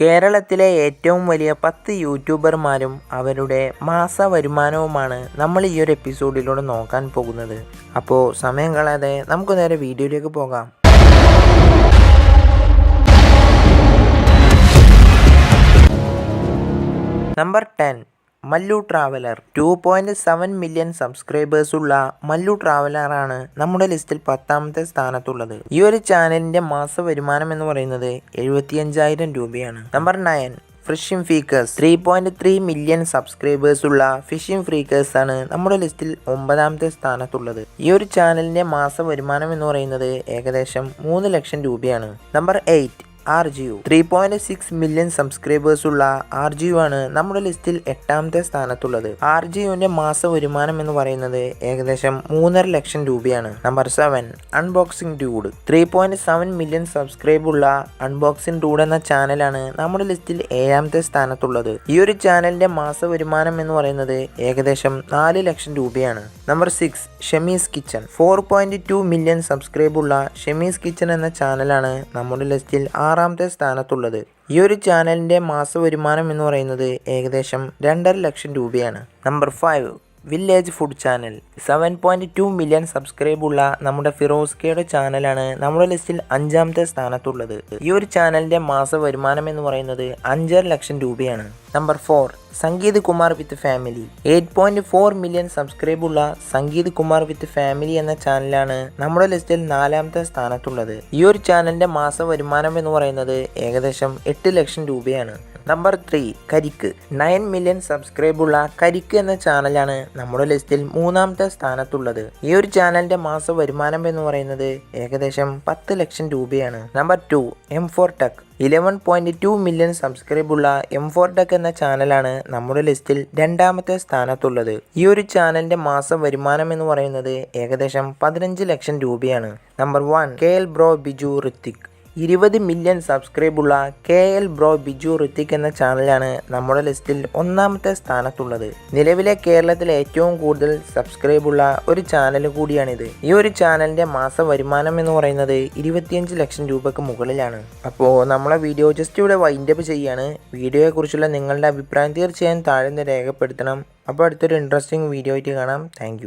കേരളത്തിലെ ഏറ്റവും വലിയ 10 യൂട്യൂബർമാരും അവരുടെ മാസ വരുമാനവുമാണ് നമ്മൾ ഈ ഒരു എപ്പിസോഡിലൂടെ നോക്കാൻ പോകുന്നത്. അപ്പോൾ സമയം കളയാതെ നമുക്ക് നേരെ വീഡിയോയിലേക്ക് പോകാം. Number 10, Mallu traveller. 2.7 million subscribers ഉള്ള മല്ലു ട്രാവലറാണ് നമ്മുടെ ലിസ്റ്റിൽ 10ാമത്തെ സ്ഥാനത്തുള്ളത്. ഈ ഒരു ചാനലിന്റെ മാസ വരുമാനം എന്ന് പറയുന്നത് 75,000 രൂപയാണ്. Number 9, fishing freakers. 3.3 million subscribers ഉള്ള ഫിഷിംഗ് ഫ്രീക്കേഴ്സ് ആണ് നമ്മുടെ ലിസ്റ്റിൽ 9ാമത്തെ സ്ഥാനത്തുള്ളത്. ഈ ഒരു ചാനലിന്റെ മാസ വരുമാനം എന്ന് പറയുന്നത് ഏകദേശം 3 ലക്ഷം രൂപയാണ്. Number 8, RGU. 3.6 മില്യൺ സബ്സ്ക്രൈബേഴ്സ് ഉള്ള RGU ആണ് നമ്മുടെ ലിസ്റ്റിൽ 8ാമത്തെ സ്ഥാനത്തുള്ളത്. RGUവിന്റെ മാസ വരുമാനം എന്ന് പറയുന്നത് ഏകദേശം 3.5 ലക്ഷം രൂപയാണ്. Number 7, unboxing dude. 3.7 million subscribe ഉള്ള അൺബോക്സിംഗ് ഡ്യൂഡ് എന്ന ചാനലാണ് നമ്മുടെ ലിസ്റ്റിൽ 7ാമത്തെ സ്ഥാനത്തുള്ളത്. ഈ ഒരു ചാനലിന്റെ മാസ വരുമാനം എന്ന് പറയുന്നത് ഏകദേശം 4 ലക്ഷം രൂപയാണ്. Number 6, Shamees kitchen. 4.2 million subscribe ഉള്ള ഷമീസ് കിച്ചൺ എന്ന ചാനലാണ് നമ്മുടെ ലിസ്റ്റിൽ 6ാമത്തെ സ്ഥാനത്തുള്ളത്. ഈ ഒരു ചാനലിന്റെ മാസ വരുമാനം എന്ന് പറയുന്നത് ഏകദേശം 2.5 ലക്ഷം രൂപയാണ്. Number 5, village food channel. 7.2 million subscribe ഉള്ള നമ്മുടെ ഫിറോസ്കയുടെ ചാനലാണ് നമ്മുടെ ലിസ്റ്റിൽ 5ാമത്തെ സ്ഥാനത്തുള്ളത്. ഈ ഒരു ചാനലിന്റെ മാസ വരുമാനം എന്ന് പറയുന്നത് 5.5 ലക്ഷം രൂപയാണ്. Number 4, Sangeeth Kumar with family. 8.4 million subscribe ഉള്ള സംഗീത് കുമാർ വിത്ത് ഫാമിലി എന്ന ചാനലാണ് നമ്മുടെ ലിസ്റ്റിൽ 4ാമത്തെ സ്ഥാനത്തുള്ളത്. ഈ ഒരു ചാനലിന്റെ മാസ വരുമാനം എന്ന് പറയുന്നത് ഏകദേശം 8 ലക്ഷം രൂപയാണ്. നമ്പർ 3, കരിക്ക്. 9 മില്യൺ സബ്സ്ക്രൈബ് ഉള്ള കരിക്ക് എന്ന ചാനലാണ് നമ്മുടെ ലിസ്റ്റിൽ 3ാമത്തെ സ്ഥാനത്തുള്ളത്. ഈ ഒരു ചാനലിന്റെ മാസ വരുമാനം എന്ന് പറയുന്നത് ഏകദേശം 10 ലക്ഷം രൂപയാണ്. Number 2, M4 Tech. 11.2 million subscribe ഉള്ള M4 Tech എന്ന ചാനലാണ് നമ്മുടെ ലിസ്റ്റിൽ 2ാമത്തെ സ്ഥാനത്തുള്ളത്. ഈ ഒരു ചാനലിന്റെ മാസ വരുമാനം എന്ന് പറയുന്നത് ഏകദേശം 15 ലക്ഷം രൂപയാണ്. Number 1, KL bro Biju Hrithik. 20 million subscribe ഉള്ള KL ബ്രോ ബിജു ഋത്തിക് എന്ന ചാനലാണ് നമ്മുടെ ലിസ്റ്റിൽ 1ാമത്തെ സ്ഥാനത്തുള്ളത്. നിലവിലെ കേരളത്തിലെ ഏറ്റവും കൂടുതൽ സബ്സ്ക്രൈബ് ഉള്ള ഒരു ചാനൽ കൂടിയാണിത്. ഈ ഒരു ചാനലിന്റെ മാസ വരുമാനം എന്ന് പറയുന്നത് 25 ലക്ഷം രൂപയ്ക്ക് മുകളിലാണ്. അപ്പോൾ നമ്മളെ വീഡിയോ ജസ്റ്റ് ഇവിടെ വൈൻഡപ്പ് ചെയ്യാണ്. വീഡിയോയെക്കുറിച്ചുള്ള നിങ്ങളുടെ അഭിപ്രായം തീർച്ചയായും താഴെ രേഖപ്പെടുത്തണം. അപ്പോൾ അടുത്തൊരു ഇൻട്രസ്റ്റിംഗ് വീഡിയോ ആയിട്ട് കാണാം. താങ്ക്